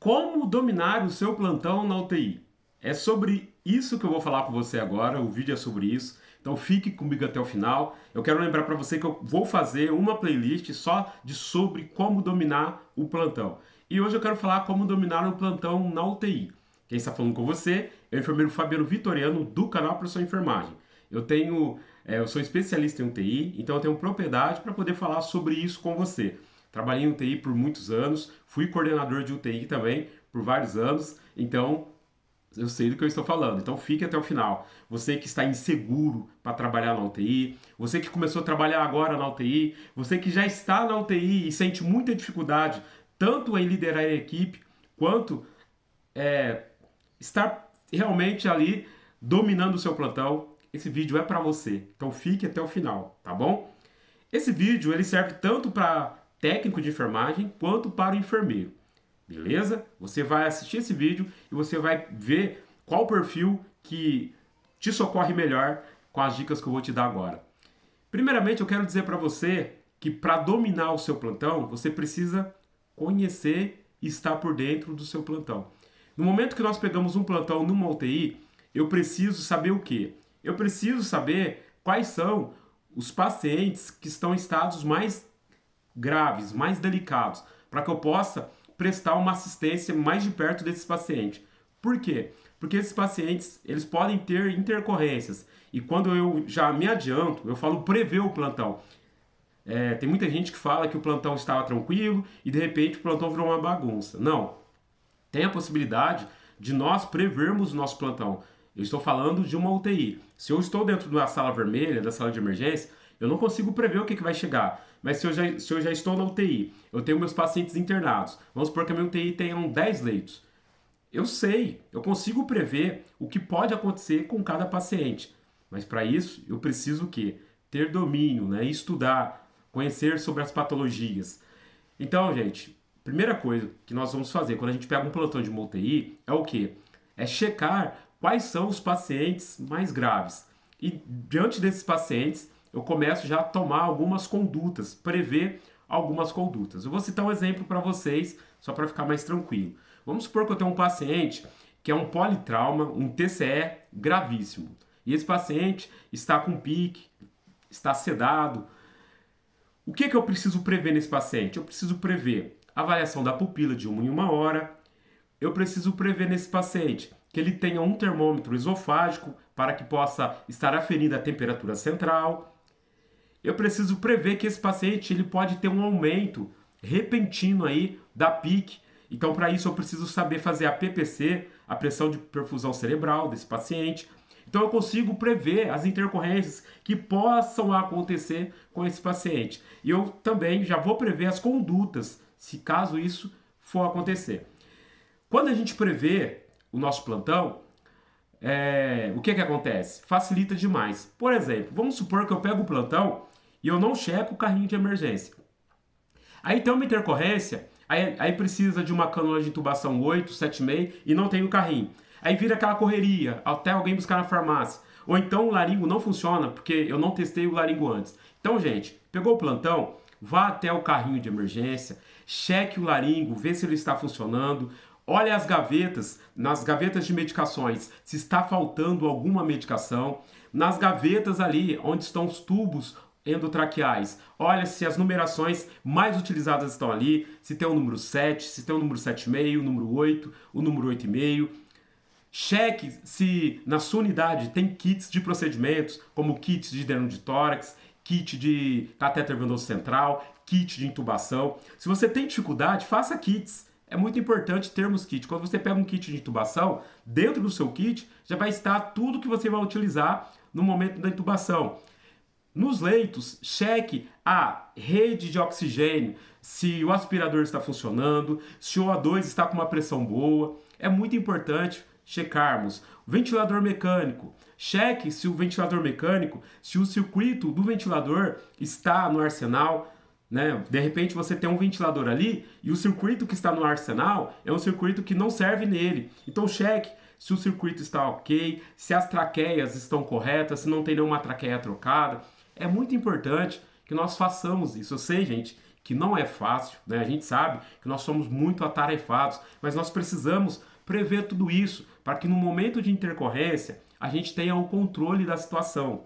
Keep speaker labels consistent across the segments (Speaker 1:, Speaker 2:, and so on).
Speaker 1: Como dominar o seu plantão na UTI? É sobre isso que eu vou falar com você agora, o vídeo é sobre isso. Então fique comigo até o final. Eu quero lembrar para você que eu vou fazer uma playlist só sobre como dominar o plantão. E hoje eu quero falar como dominar o plantão na UTI. Quem está falando com você é o enfermeiro Fabiano Vitoriano do canal Profissão Enfermagem. Eu sou especialista em UTI, então eu tenho propriedade para poder falar sobre isso com você. Trabalhei em UTI por muitos anos, fui coordenador de UTI também por vários anos, então eu sei do que eu estou falando. Então fique até o final. Você que está inseguro para trabalhar na UTI, você que começou a trabalhar agora na UTI, você que já está na UTI e sente muita dificuldade, tanto em liderar a equipe, quanto estar realmente ali dominando o seu plantão, esse vídeo é para você. Então fique até o final, tá bom? Esse vídeo ele serve tanto para técnico de enfermagem quanto para o enfermeiro. Beleza? Você vai assistir esse vídeo e você vai ver qual perfil que te socorre melhor com as dicas que eu vou te dar agora. Primeiramente, eu quero dizer para você que para dominar o seu plantão, você precisa conhecer e estar por dentro do seu plantão. No momento que nós pegamos um plantão numa UTI, eu preciso saber o quê? Eu preciso saber quais são os pacientes que estão em estados mais graves, mais delicados, para que eu possa prestar uma assistência mais de perto desses pacientes. Por quê? Porque esses pacientes, eles podem ter intercorrências. E quando eu já me adianto, eu falo prever o plantão. Tem muita gente que fala que o plantão estava tranquilo e de repente o plantão virou uma bagunça. Não. Tem a possibilidade de nós prevermos o nosso plantão. Eu estou falando de uma UTI. Se eu estou dentro da sala vermelha, da sala de emergência, eu não consigo prever o que vai chegar. Mas se eu já estou na UTI, eu tenho meus pacientes internados. Vamos supor que a minha UTI tenha 10 leitos. Eu sei, eu consigo prever o que pode acontecer com cada paciente. Mas para isso, eu preciso o quê? Ter domínio, né? Estudar, conhecer sobre as patologias. Então, gente, primeira coisa que nós vamos fazer quando a gente pega um plantão de uma UTI é o quê? É checar quais são os pacientes mais graves. E diante desses pacientes, eu começo já a tomar algumas condutas, prever algumas condutas. Eu vou citar um exemplo para vocês, só para ficar mais tranquilo. Vamos supor que eu tenho um paciente que é um politrauma, um TCE gravíssimo. E esse paciente está com pique, está sedado. O que eu preciso prever nesse paciente? Eu preciso prever a avaliação da pupila de 1 em 1 hora. Eu preciso prever nesse paciente que ele tenha um termômetro esofágico para que possa estar aferindo a temperatura central. Eu preciso prever que esse paciente ele pode ter um aumento repentino aí da PIC. Então, para isso, eu preciso saber fazer a PPC, a pressão de perfusão cerebral desse paciente. Então, eu consigo prever as intercorrências que possam acontecer com esse paciente. E eu também já vou prever as condutas, se caso isso for acontecer. Quando a gente prevê o nosso plantão, o que acontece? Facilita demais. Por exemplo, vamos supor que eu pego o plantão e eu não checo o carrinho de emergência. Aí tem uma intercorrência, aí precisa de uma cânula de intubação 8, 7,5 e não tem o carrinho. Aí vira aquela correria, até alguém buscar na farmácia. Ou então o laringo não funciona, porque eu não testei o laringo antes. Então, gente, pegou o plantão, vá até o carrinho de emergência, cheque o laringo, vê se ele está funcionando. Olha as gavetas, nas gavetas de medicações, se está faltando alguma medicação. Nas gavetas ali, onde estão os tubos endotraqueais, olha se as numerações mais utilizadas estão ali, se tem o número 7, se tem o número 7,5, o número 8, o número 8,5. Cheque se na sua unidade tem kits de procedimentos, como kits de dreno de tórax, kit de catéter venoso central, kit de intubação. Se você tem dificuldade, faça kits. É muito importante termos kit. Quando você pega um kit de intubação, dentro do seu kit já vai estar tudo que você vai utilizar no momento da intubação. Nos leitos, cheque a rede de oxigênio, se o aspirador está funcionando, se o O2 está com uma pressão boa. É muito importante checarmos. O ventilador mecânico, cheque se o ventilador mecânico, se o circuito do ventilador está no arsenal. Né? De repente você tem um ventilador ali e o circuito que está no arsenal é um circuito que não serve nele. Então cheque se o circuito está ok, se as traqueias estão corretas, se não tem nenhuma traqueia trocada. É muito importante que nós façamos isso. Eu sei, gente, que não é fácil, né? A gente sabe que nós somos muito atarefados, mas nós precisamos prever tudo isso para que no momento de intercorrência a gente tenha o controle da situação.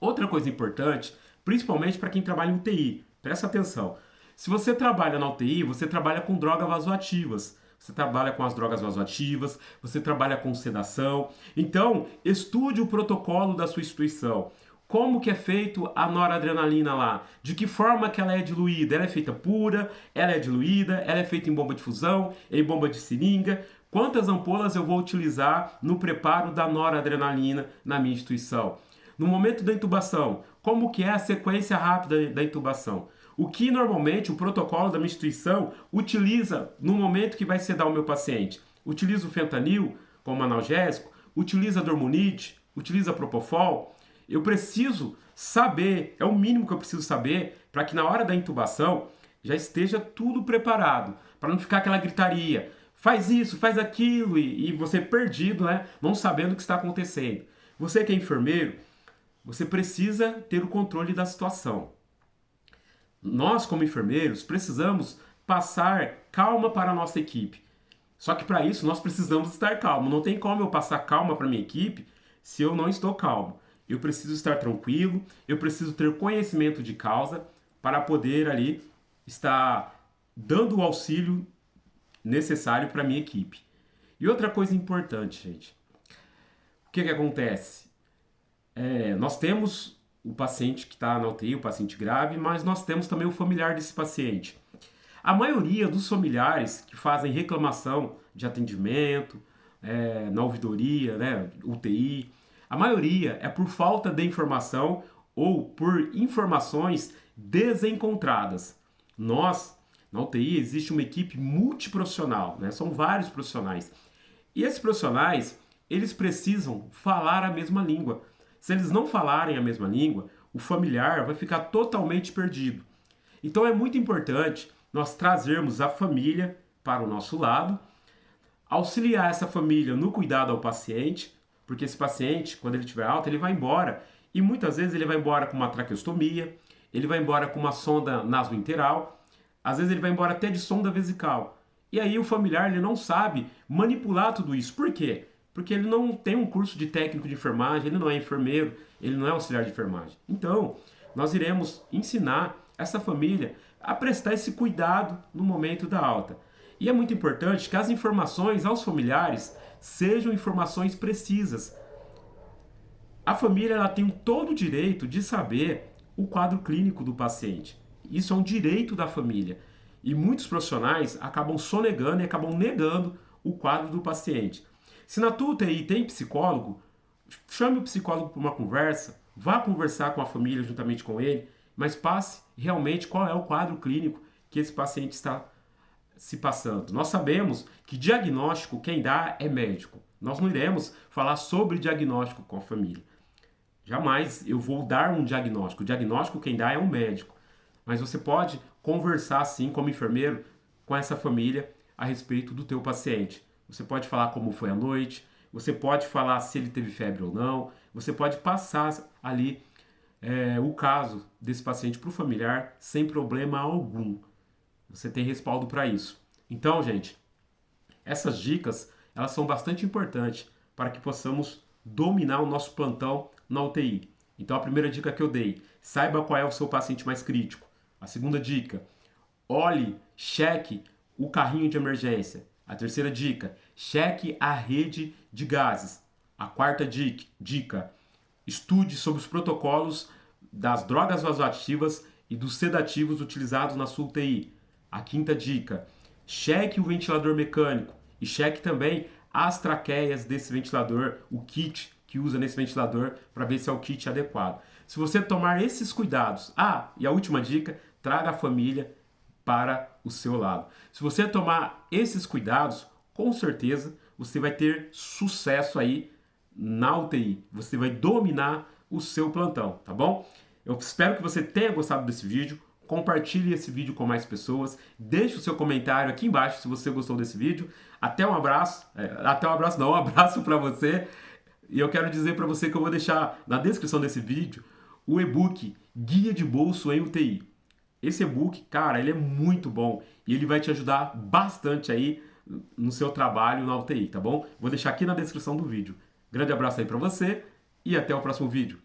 Speaker 1: Outra coisa importante, principalmente para quem trabalha em UTI, presta atenção. Se você trabalha na UTI, você trabalha com drogas vasoativas. Você trabalha com as drogas vasoativas, você trabalha com sedação. Então, estude o protocolo da sua instituição. Como que é feito a noradrenalina lá? De que forma que ela é diluída? Ela é feita pura? Ela é diluída? Ela é feita em bomba de fusão? Em bomba de seringa? Quantas ampolas eu vou utilizar no preparo da noradrenalina na minha instituição? No momento da intubação, como que é a sequência rápida da intubação? O que normalmente o protocolo da minha instituição utiliza no momento que vai sedar o meu paciente? Utiliza o fentanil como analgésico? Utiliza a dormonide? Utiliza a propofol? Eu preciso saber, é o mínimo que eu preciso saber para que na hora da intubação já esteja tudo preparado, para não ficar aquela gritaria, faz isso, faz aquilo, e você perdido, né? Não sabendo o que está acontecendo. Você que é enfermeiro, você precisa ter o controle da situação. Nós, como enfermeiros, precisamos passar calma para a nossa equipe. Só que para isso nós precisamos estar calmos. Não tem como eu passar calma para a minha equipe se eu não estou calmo. Eu preciso estar tranquilo, eu preciso ter conhecimento de causa para poder ali estar dando o auxílio necessário para a minha equipe. E outra coisa importante, gente. O que acontece? Nós temos o paciente que está na UTI, o paciente grave, mas nós temos também o familiar desse paciente. A maioria dos familiares que fazem reclamação de atendimento, na ouvidoria, né, UTI, a maioria é por falta de informação ou por informações desencontradas. Nós, na UTI, existe uma equipe multiprofissional, né? São vários profissionais. E esses profissionais, eles precisam falar a mesma língua. Se eles não falarem a mesma língua, o familiar vai ficar totalmente perdido. Então é muito importante nós trazermos a família para o nosso lado, auxiliar essa família no cuidado ao paciente, porque esse paciente, quando ele tiver alta, ele vai embora. E muitas vezes ele vai embora com uma traqueostomia, ele vai embora com uma sonda nasointeral, às vezes ele vai embora até de sonda vesical. E aí o familiar ele não sabe manipular tudo isso. Por quê? Porque ele não tem um curso de técnico de enfermagem, ele não é enfermeiro, ele não é auxiliar de enfermagem. Então, nós iremos ensinar essa família a prestar esse cuidado no momento da alta. E é muito importante que as informações aos familiares sejam informações precisas. A família ela tem todo o direito de saber o quadro clínico do paciente. Isso é um direito da família. E muitos profissionais acabam sonegando e acabam negando o quadro do paciente. Se na tua UTI tem psicólogo, chame o psicólogo para uma conversa, vá conversar com a família juntamente com ele, mas passe realmente qual é o quadro clínico que esse paciente está se passando. Nós sabemos que diagnóstico quem dá é médico. Nós não iremos falar sobre diagnóstico com a família. Jamais eu vou dar um diagnóstico. O diagnóstico quem dá é um médico. Mas você pode conversar sim como enfermeiro com essa família a respeito do teu paciente. Você pode falar como foi a noite, você pode falar se ele teve febre ou não, você pode passar ali o caso desse paciente para o familiar sem problema algum. Você tem respaldo para isso. Então, gente, essas dicas elas são bastante importantes para que possamos dominar o nosso plantão na UTI. Então, a primeira dica que eu dei, saiba qual é o seu paciente mais crítico. A segunda dica, olhe, cheque o carrinho de emergência. A terceira dica, cheque a rede de gases. A quarta dica, estude sobre os protocolos das drogas vasoativas e dos sedativos utilizados na sua UTI. A quinta dica, cheque o ventilador mecânico e cheque também as traqueias desse ventilador, o kit que usa nesse ventilador, para ver se é o kit adequado. Se você tomar esses cuidados, e a última dica, traga a família para o seu lado. Se você tomar esses cuidados, com certeza você vai ter sucesso aí na UTI. Você vai dominar o seu plantão, tá bom? Eu espero que você tenha gostado desse vídeo. Compartilhe esse vídeo com mais pessoas. Deixe o seu comentário aqui embaixo se você gostou desse vídeo. Um abraço para você. E eu quero dizer para você que eu vou deixar na descrição desse vídeo o e-book Guia de Bolso em UTI. esse e-book, cara, ele é muito bom e ele vai te ajudar bastante aí no seu trabalho na UTI, tá bom? Vou deixar aqui na descrição do vídeo. Grande abraço aí pra você e até o próximo vídeo.